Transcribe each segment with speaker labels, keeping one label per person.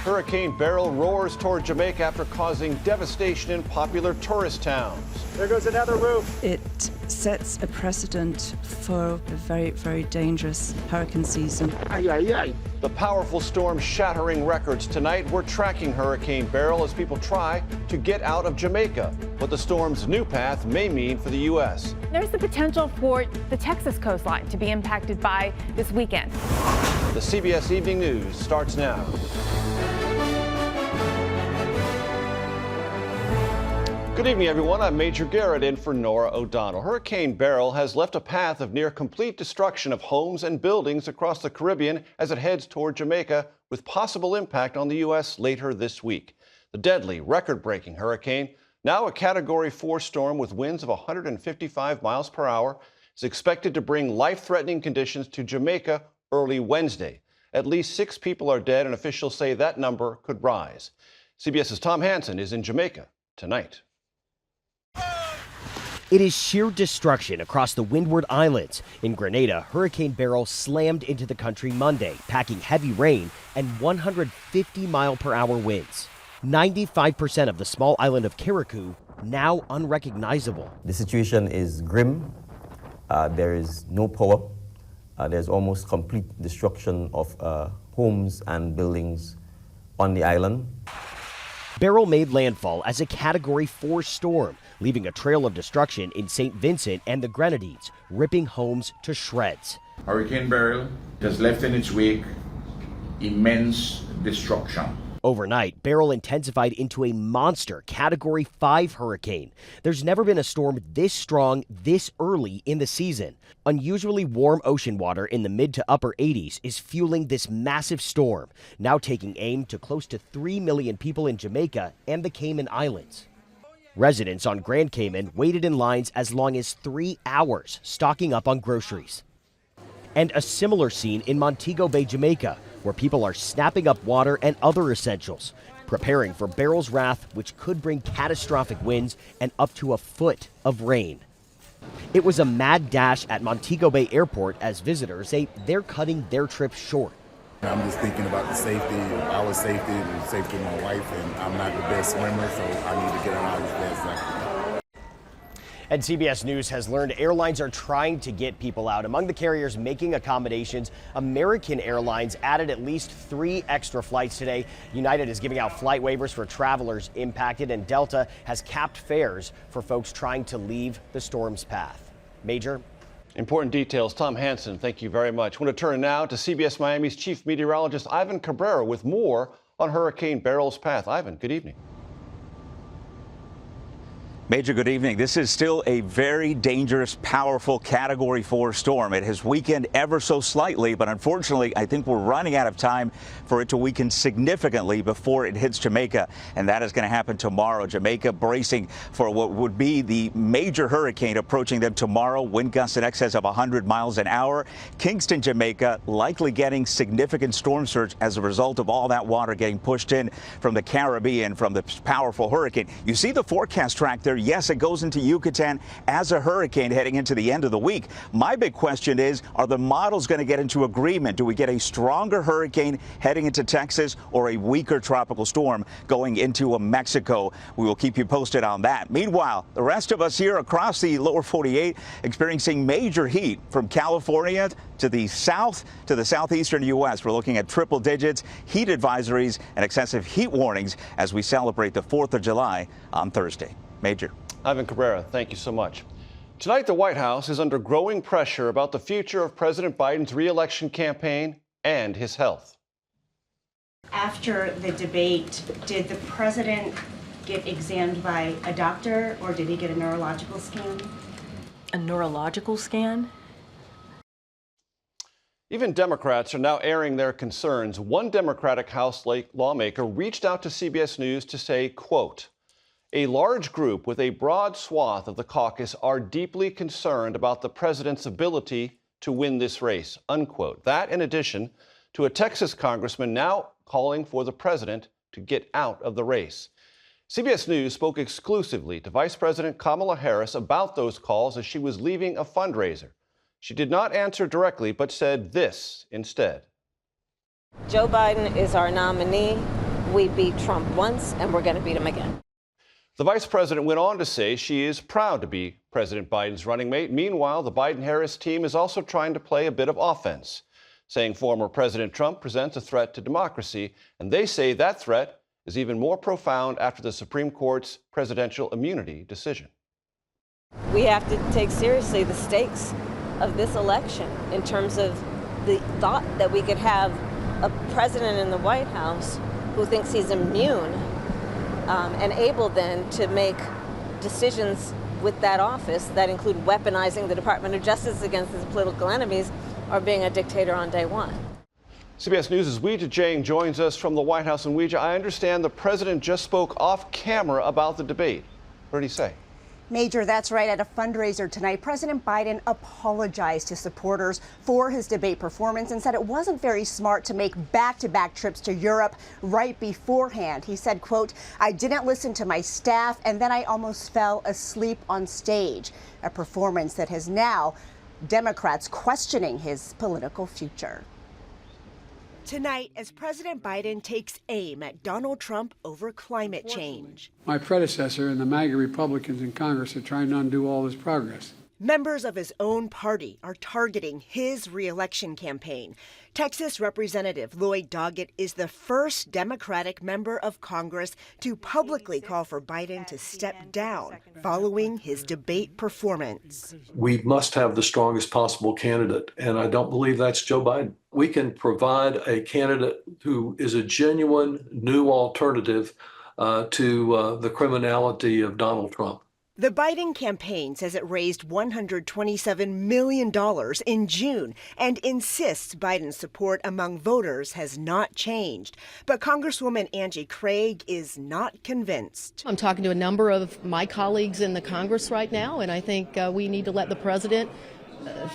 Speaker 1: Hurricane Beryl roars toward Jamaica after causing devastation in popular tourist towns.
Speaker 2: There goes another roof.
Speaker 3: It sets a precedent for a very, very dangerous hurricane season.
Speaker 1: The powerful storm shattering records tonight. We're tracking Hurricane Beryl as people try to get out of Jamaica. What the storm's new path may mean for the U.S.
Speaker 4: There's the potential for the Texas coastline to be impacted by this weekend.
Speaker 1: The CBS Evening News starts now. Good evening, everyone. I'm Major Garrett in for Nora O'Donnell. Hurricane Beryl has left a path of near complete destruction of homes and buildings across the Caribbean as it heads toward Jamaica, with possible impact on the U.S. later this week. The deadly, record-breaking hurricane, now a Category 4 storm with winds of 155 miles per hour, is expected to bring life-threatening conditions to Jamaica early Wednesday. At least 6 people are dead, and officials say that number could rise. CBS's Tom Hansen is in Jamaica tonight.
Speaker 5: It is sheer destruction across the Windward Islands. In Grenada, Hurricane Beryl slammed into the country Monday, packing heavy rain and 150-mile-per-hour winds. 95% of the small island of Carriacou now unrecognizable.
Speaker 6: The situation is grim. There is no power. There's almost complete destruction of homes and buildings on the island.
Speaker 5: Beryl made landfall as a Category 4 storm, leaving a trail of destruction in St. Vincent and the Grenadines, ripping homes to shreds.
Speaker 7: Hurricane Beryl has left in its wake immense destruction.
Speaker 5: Overnight, Beryl intensified into a monster Category 5 hurricane. There's never been a storm this strong this early in the season. Unusually warm ocean water in the mid to upper 80s is fueling this massive storm, now taking aim to close to 3 million people in Jamaica and the Cayman Islands. Residents on Grand Cayman waited in lines as long as 3 hours, stocking up on groceries. And a similar scene in Montego Bay, Jamaica, where people are snapping up water and other essentials, preparing for Beryl's wrath, which could bring catastrophic winds and up to a foot of rain. It was a mad dash at Montego Bay Airport as visitors say they're cutting their trip short.
Speaker 8: I'm just thinking about the safety, our safety, and the safety of my wife, and I'm not the best swimmer, so I need to get out as fast as I can.
Speaker 5: And CBS News has learned airlines are trying to get people out. Among the carriers making accommodations, American Airlines added at least 3 extra flights today. United is giving out flight waivers for travelers impacted, and Delta has capped fares for folks trying to leave the storm's path. Major?
Speaker 1: Important details. Tom Hansen, thank you very much. I want to turn now to CBS Miami's chief meteorologist, Ivan Cabrera, with more on Hurricane Beryl's path. Ivan, good evening.
Speaker 9: Major, good evening. This is still a very dangerous, powerful Category 4 storm. It has weakened ever so slightly, but unfortunately, I think we're running out of time for it to weaken significantly before it hits Jamaica, and that is going to happen tomorrow. Jamaica bracing for what would be the major hurricane approaching them tomorrow. Wind gusts in excess of 100 miles an hour. Kingston, Jamaica, likely getting significant storm surge as a result of all that water getting pushed in from the Caribbean from the powerful hurricane. You see the forecast track there. Yes, it goes into Yucatan as a hurricane heading into the end of the week. My big question is, are the models going to get into agreement? Do we get a stronger hurricane heading into Texas or a weaker tropical storm going into Mexico? We will keep you posted on that. Meanwhile, the rest of us here across the lower 48 experiencing major heat from California to the south to the southeastern U.S. We're looking at triple digits, heat advisories, and excessive heat warnings as we celebrate the 4th of July on Thursday. Major.
Speaker 1: Ivan Cabrera, thank you so much. Tonight, the White House is under growing pressure about the future of President Biden's re-election campaign and his health.
Speaker 10: After the debate, did the president get examined by a doctor, or did he get a neurological scan?
Speaker 11: A neurological scan?
Speaker 1: Even Democrats are now airing their concerns. One Democratic House lawmaker reached out to CBS News to say, quote, "A large group with a broad swath of the caucus are deeply concerned about the president's ability to win this race," unquote. That in addition to a Texas congressman now calling for the president to get out of the race. CBS News spoke exclusively to Vice President Kamala Harris about those calls as she was leaving a fundraiser. She did not answer directly, but said this instead.
Speaker 12: Joe Biden is our nominee.
Speaker 2: We beat Trump once, and we're going to beat him again.
Speaker 1: The vice president went on to say she is proud to be President Biden's running mate. Meanwhile, the Biden-Harris team is also trying to play a bit of offense, saying former President Trump presents a threat to democracy, and they say that threat is even more profound after the Supreme Court's presidential immunity decision.
Speaker 2: We have to take seriously the stakes of this election in terms of the thought that we could have a president in the White House who thinks he's immune and able then to make decisions with that office that include weaponizing the Department of Justice against his political enemies or being a dictator on day one.
Speaker 1: CBS News' Weijia Jiang joins us from the White House. And Weijia, I understand the president just spoke off camera about the debate. What did he say?
Speaker 12: Major, that's right. At a fundraiser tonight, President Biden apologized to supporters for his debate performance and said it wasn't very smart to make back-to-back trips to Europe right beforehand. He said, quote, "I didn't listen to my staff, and then I almost fell asleep on stage." A performance that has now Democrats questioning his political future. Tonight, as President Biden takes aim at Donald Trump over climate change.
Speaker 13: My predecessor and the MAGA Republicans in Congress are trying to undo all this progress.
Speaker 12: Members of his own party are targeting his re-election campaign. Texas Representative Lloyd Doggett is the first Democratic member of Congress to publicly call for Biden to step down following his debate performance.
Speaker 14: We must have the strongest possible candidate, and I don't believe that's Joe Biden. We can provide a candidate who is a genuine new alternative to the criminality of Donald Trump.
Speaker 12: The Biden campaign says it raised $127 million in June and insists Biden's support among voters has not changed. But Congresswoman Angie Craig is not convinced.
Speaker 15: I'm talking to a number of my colleagues in the Congress right now, and I think we need to let the president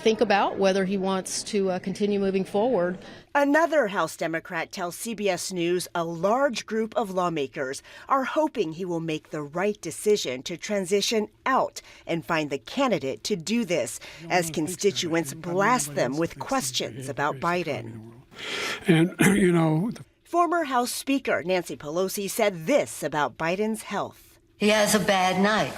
Speaker 15: think about whether he wants to continue moving forward.
Speaker 12: Another House Democrat tells CBS News a large group of lawmakers are hoping he will make the right decision to transition out and find the candidate to do this, as constituents blast them with questions about Biden.
Speaker 13: And,
Speaker 12: Former House Speaker Nancy Pelosi said this about Biden's health.
Speaker 16: He has a bad night.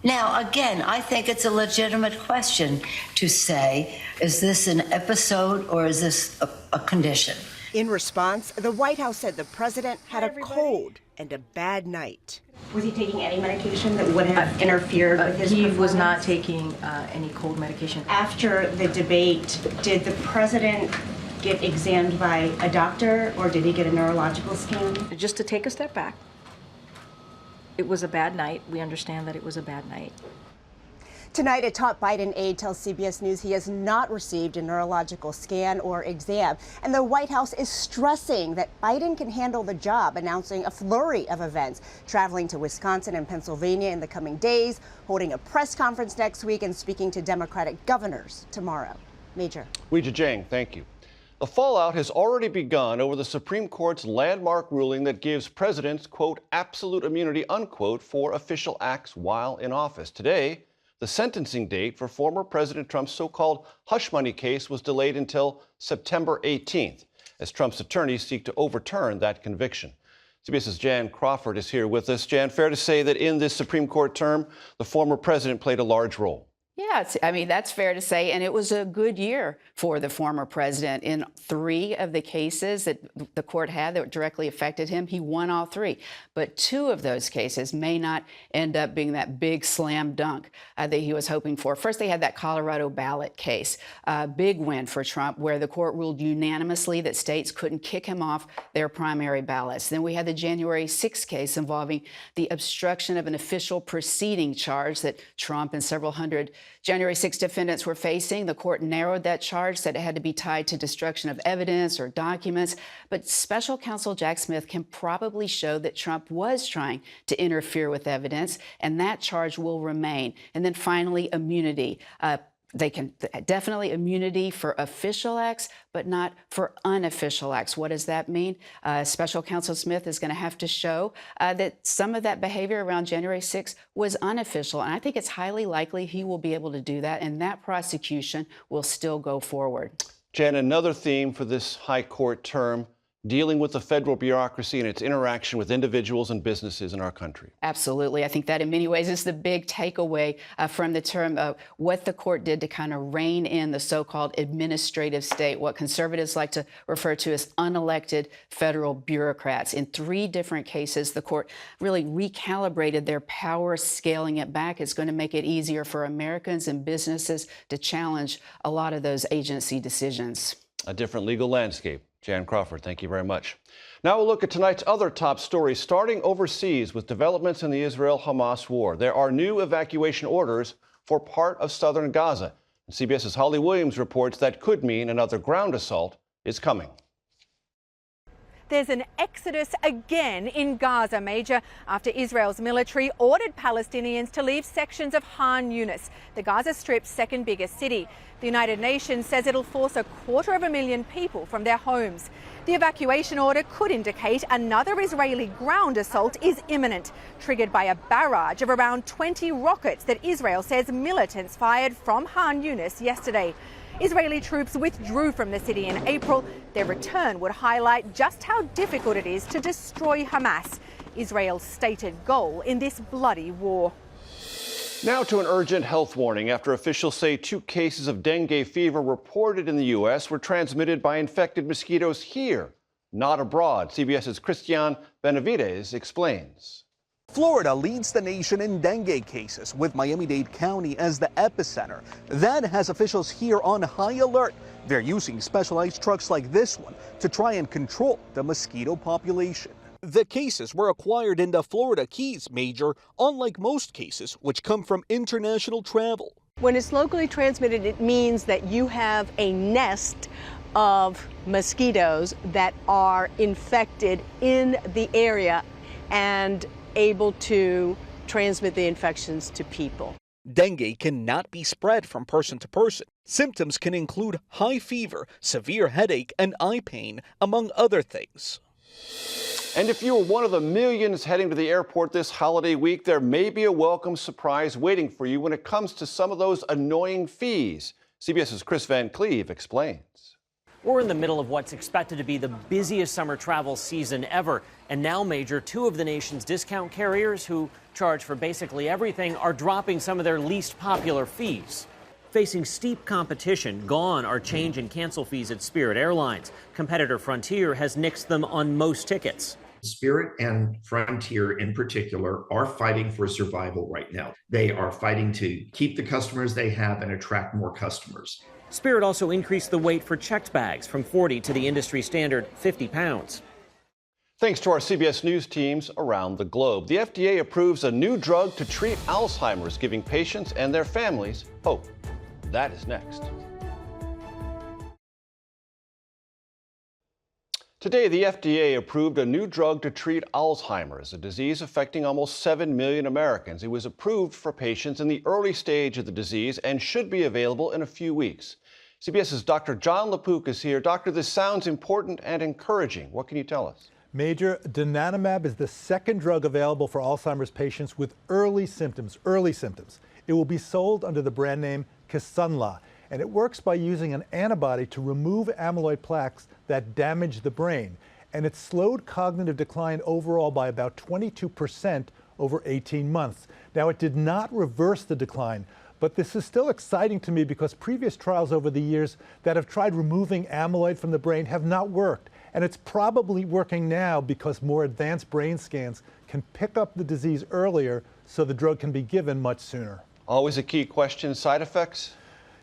Speaker 16: Now, again, I think it's a legitimate question to say, is this an episode or is this a condition?
Speaker 12: In response, the White House said the president had a cold and a bad night.
Speaker 10: Was he taking any medication that would have interfered with his performance?
Speaker 11: He was not taking any cold medication.
Speaker 10: After the debate, did the president get examined by a doctor or did he get a neurological scan?
Speaker 11: Just to take a step back. It was a bad night. We understand that it was a bad night.
Speaker 12: Tonight, a top Biden aide tells CBS News he has not received a neurological scan or exam. And the White House is stressing that Biden can handle the job, announcing a flurry of events, traveling to Wisconsin and Pennsylvania in the coming days, holding a press conference next week, and speaking to Democratic governors tomorrow. Major.
Speaker 1: Weijia Jiang, thank you. The fallout has already begun over the Supreme Court's landmark ruling that gives presidents, quote, absolute immunity, unquote, for official acts while in office. Today, the sentencing date for former President Trump's so-called hush money case was delayed until September 18th, as Trump's attorneys seek to overturn that conviction. CBS's Jan Crawford is here with us. Jan, fair to say that in this Supreme Court term, the former president played a large role?
Speaker 17: Yeah, I mean, that's fair to say. And it was a good year for the former president. In 3 of the cases that the court had that directly affected him, he won all 3. But 2 of those cases may not end up being that big slam dunk that he was hoping for. First, they had that Colorado ballot case, a big win for Trump, where the court ruled unanimously that states couldn't kick him off their primary ballots. Then we had the January 6th case involving the obstruction of an official proceeding charge that Trump and several hundred January 6 defendants were facing. The court narrowed that charge, said it had to be tied to destruction of evidence or documents. But special counsel Jack Smith can probably show that Trump was trying to interfere with evidence, and that charge will remain. And then finally, immunity. They can definitely immunity for official acts, but not for unofficial acts. What does that mean? Special counsel Smith is going to have to show that some of that behavior around January 6th was unofficial. And I think it's highly likely he will be able to do that, and that prosecution will still go forward.
Speaker 1: Jan, another theme for this high court term, dealing with the federal bureaucracy and its interaction with individuals and businesses in our country.
Speaker 17: Absolutely. I think that in many ways is the big takeaway from the term of what the court did to kind of rein in the so-called administrative state, what conservatives like to refer to as unelected federal bureaucrats. In 3 different cases, the court really recalibrated their power, scaling it back. It's going to make it easier for Americans and businesses to challenge a lot of those agency decisions.
Speaker 1: A different legal landscape. Jan Crawford, thank you very much. Now we'll look at tonight's other top stories, starting overseas with developments in the Israel-Hamas war. There are new evacuation orders for part of southern Gaza. And CBS's Holly Williams reports that could mean another ground assault is coming.
Speaker 18: There's an exodus again in Gaza, Major, after Israel's military ordered Palestinians to leave sections of Khan Yunis, the Gaza Strip's second biggest city. The United Nations says it'll force 250,000 people from their homes. The evacuation order could indicate another Israeli ground assault is imminent, triggered by a barrage of around 20 rockets that Israel says militants fired from Khan Yunis yesterday. Israeli troops withdrew from the city in April. Their return would highlight just how difficult it is to destroy Hamas, Israel's stated goal in this bloody war.
Speaker 1: Now to an urgent health warning after officials say 2 cases of dengue fever reported in the U.S. were transmitted by infected mosquitoes here, not abroad. CBS's Christian Benavides explains.
Speaker 19: Florida leads the nation in dengue cases, with Miami-Dade County as the epicenter. That has officials here on high alert. They're using specialized trucks like this one to try and control the mosquito population. The cases were acquired in the Florida Keys, Major, unlike most cases which come from international travel.
Speaker 20: When it's locally transmitted, it means that you have a nest of mosquitoes that are infected in the area and able to transmit the infections to people.
Speaker 19: Dengue cannot be spread from person to person. Symptoms can include high fever, severe headache, and eye pain, among other things.
Speaker 1: And if you were one of the millions heading to the airport this holiday week, there may be a welcome surprise waiting for you when it comes to some of those annoying fees. CBS's Chris Van Cleve explains.
Speaker 21: We're in the middle of what's expected to be the busiest summer travel season ever. And now, Major, 2 of the nation's discount carriers who charge for basically everything are dropping some of their least popular fees. Facing steep competition, gone are change and cancel fees at Spirit Airlines. Competitor Frontier has nixed them on most tickets.
Speaker 22: Spirit and Frontier in particular are fighting for survival right now. They are fighting to keep the customers they have and attract more customers.
Speaker 21: Spirit also increased the weight for checked bags from 40 to the industry standard 50 pounds.
Speaker 1: Thanks to our CBS News teams around the globe. The FDA approves a new drug to treat Alzheimer's, giving patients and their families hope. That is next. Today, the FDA approved a new drug to treat Alzheimer's, a disease affecting almost 7 million Americans. It was approved for patients in the early stage of the disease and should be available in a few weeks. CBS's Dr. John LaPook is here. Doctor, this sounds important and encouraging. What can you tell us?
Speaker 23: Major, donanemab is the second drug available for Alzheimer's patients with early symptoms. It will be sold under the brand name Kisunla, and it works by using an antibody to remove amyloid plaques that damage the brain. And it slowed cognitive decline overall by about 22% over 18 months. Now, it did not reverse the decline, but this is still exciting to me because previous trials over the years that have tried removing amyloid from the brain have not worked. And it's probably working now because more advanced brain scans can pick up the disease earlier so the drug can be given much sooner.
Speaker 1: Always a key question, side effects?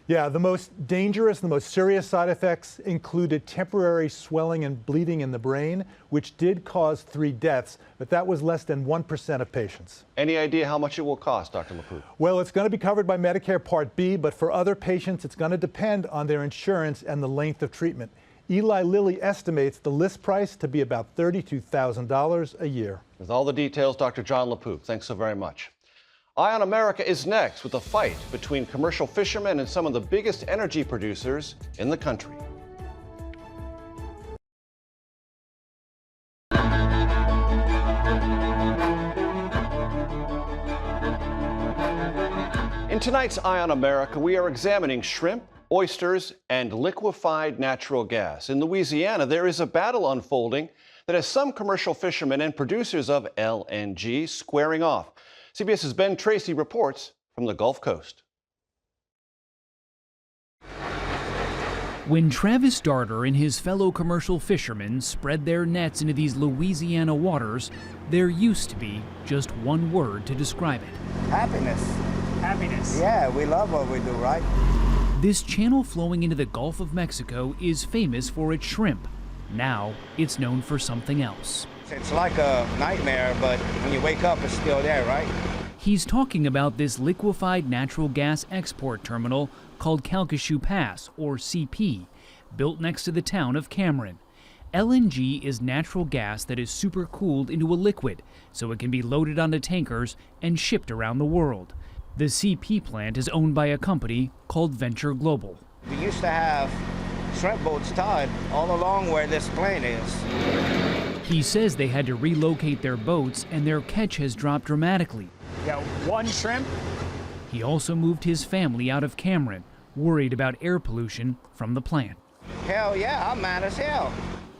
Speaker 23: Yeah, the most dangerous, the most serious side effects included temporary swelling and bleeding in the brain, which did cause 3 deaths, but that was less than 1% of patients.
Speaker 1: Any idea how much it will cost, Dr. LaPook?
Speaker 23: Well, it's going to be covered by Medicare Part B, but for other patients, it's going to depend on their insurance and the length of treatment. Eli Lilly estimates the list price to be about $32,000 a year.
Speaker 1: With all the details, Dr. John LaPook, thanks so very much. Eye on America is next with a fight between commercial fishermen and some of the biggest energy producers in the country. In tonight's Eye on America, we are examining shrimp, oysters, and liquefied natural gas. In Louisiana, there is a battle unfolding that has some commercial fishermen and producers of LNG squaring off. CBS's Ben Tracy reports from the Gulf Coast.
Speaker 3: When Travis Darter and his fellow commercial fishermen spread their nets into these Louisiana waters, there used to be just one word to describe it.
Speaker 4: Happiness.
Speaker 3: Happiness.
Speaker 4: Yeah, we love what we do, right?
Speaker 3: This channel flowing into the Gulf of Mexico is famous for its shrimp. Now it's known for something else.
Speaker 4: It's like a nightmare, but when you wake up, it's still there, right?
Speaker 3: He's talking about this liquefied natural gas export terminal called Calcasieu Pass, or CP, built next to the town of Cameron. LNG is natural gas that is supercooled into a liquid, so it can be loaded onto tankers and shipped around the world. The CP plant is owned by a company called Venture Global.
Speaker 4: We used to have shrimp boats tied all along where this plane is.
Speaker 3: He says they had to relocate their boats and their catch has dropped dramatically.
Speaker 4: Got one shrimp.
Speaker 3: He also moved his family out of Cameron, worried about air pollution from the plant.
Speaker 4: Hell yeah, I'm mad as hell.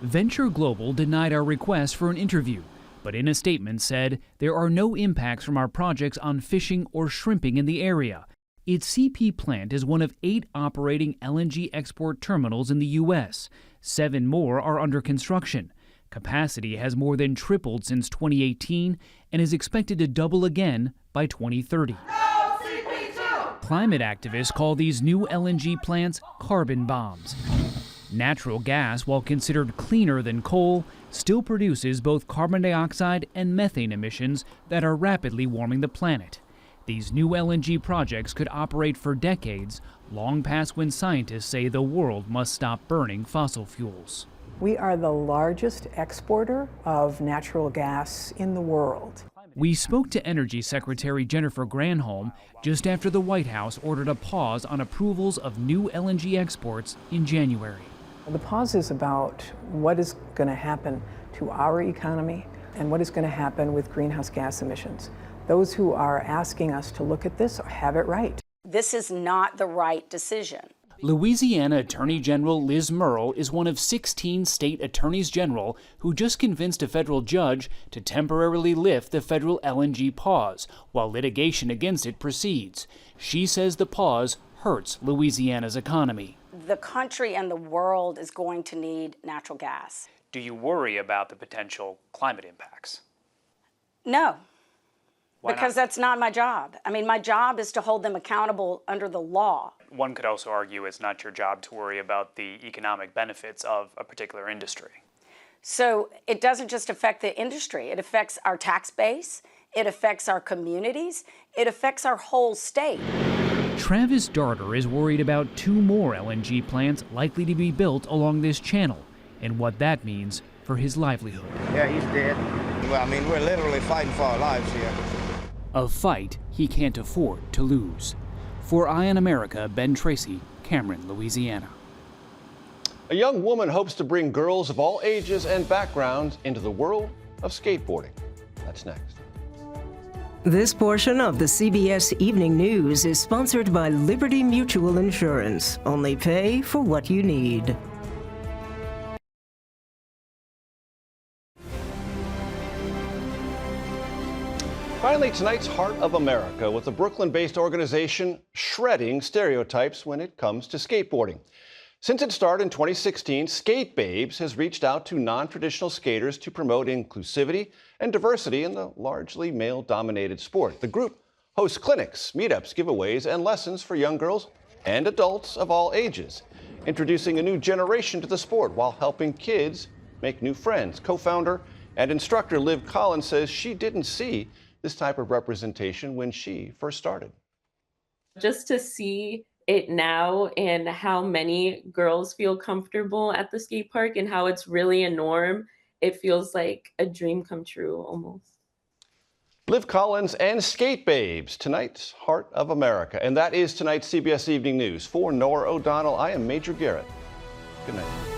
Speaker 3: Venture Global denied our request for an interview, but in a statement said there are no impacts from our projects on fishing or shrimping in the area. Its CP plant is one of 8 operating LNG export terminals in the U.S. 7 more are under construction. Capacity has more than tripled since 2018 and is expected to double again by 2030. Climate activists call these new LNG plants carbon bombs. Natural gas, while considered cleaner than coal, still produces both carbon dioxide and methane emissions that are rapidly warming the planet. These new LNG projects could operate for decades, long past when scientists say the world must stop burning fossil fuels.
Speaker 6: We are the largest exporter of natural gas in the world.
Speaker 3: We spoke to Energy Secretary Jennifer Granholm just after the White House ordered a pause on approvals of new LNG exports in January.
Speaker 6: The pause is about what is going to happen to our economy and what is going to happen with greenhouse gas emissions. Those who are asking us to look at this have it right.
Speaker 24: This is not the right decision.
Speaker 3: Louisiana Attorney General Liz Murrill is one of 16 state attorneys general who just convinced a federal judge to temporarily lift the federal LNG pause while litigation against it proceeds. She says the pause hurts Louisiana's economy.
Speaker 24: The country and the world is going to need natural gas.
Speaker 3: Do you worry about the potential climate impacts?
Speaker 24: No.
Speaker 3: Why
Speaker 24: because
Speaker 3: not?
Speaker 24: that's not my job. I mean, my job is to hold them accountable under the law.
Speaker 3: One could also argue it's not your job to worry about the economic benefits of a particular industry.
Speaker 24: So it doesn't just affect the industry. It affects our tax base. It affects our communities. It affects our whole state.
Speaker 3: Travis Darter is worried about 2 more LNG plants likely to be built along this channel and what that means for his livelihood.
Speaker 4: Yeah, he's dead. Well, I mean, we're literally fighting for our lives here.
Speaker 3: A fight he can't afford to lose. For Eye on America, Ben Tracy, Cameron, Louisiana.
Speaker 1: A young woman hopes to bring girls of all ages and backgrounds into the world of skateboarding. That's next.
Speaker 25: This portion of the CBS Evening News is sponsored by Liberty Mutual Insurance. Only pay for what you need.
Speaker 1: Finally, tonight's Heart of America with the Brooklyn-based organization shredding stereotypes when it comes to skateboarding. Since its start in 2016, Skate Babes has reached out to non-traditional skaters to promote inclusivity and diversity in the largely male-dominated sport. The group hosts clinics, meetups, giveaways, and lessons for young girls and adults of all ages, introducing a new generation to the sport while helping kids make new friends. Co-founder and instructor Liv Collins says she didn't see this type of representation when she first started.
Speaker 26: Just to see it now and how many girls feel comfortable at the skate park and how it's really a norm, it feels like a dream come true almost.
Speaker 1: Liv Collins and Skate Babes, tonight's Heart of America. And that is tonight's CBS Evening News. For Nora O'Donnell, I am Major Garrett. Good night.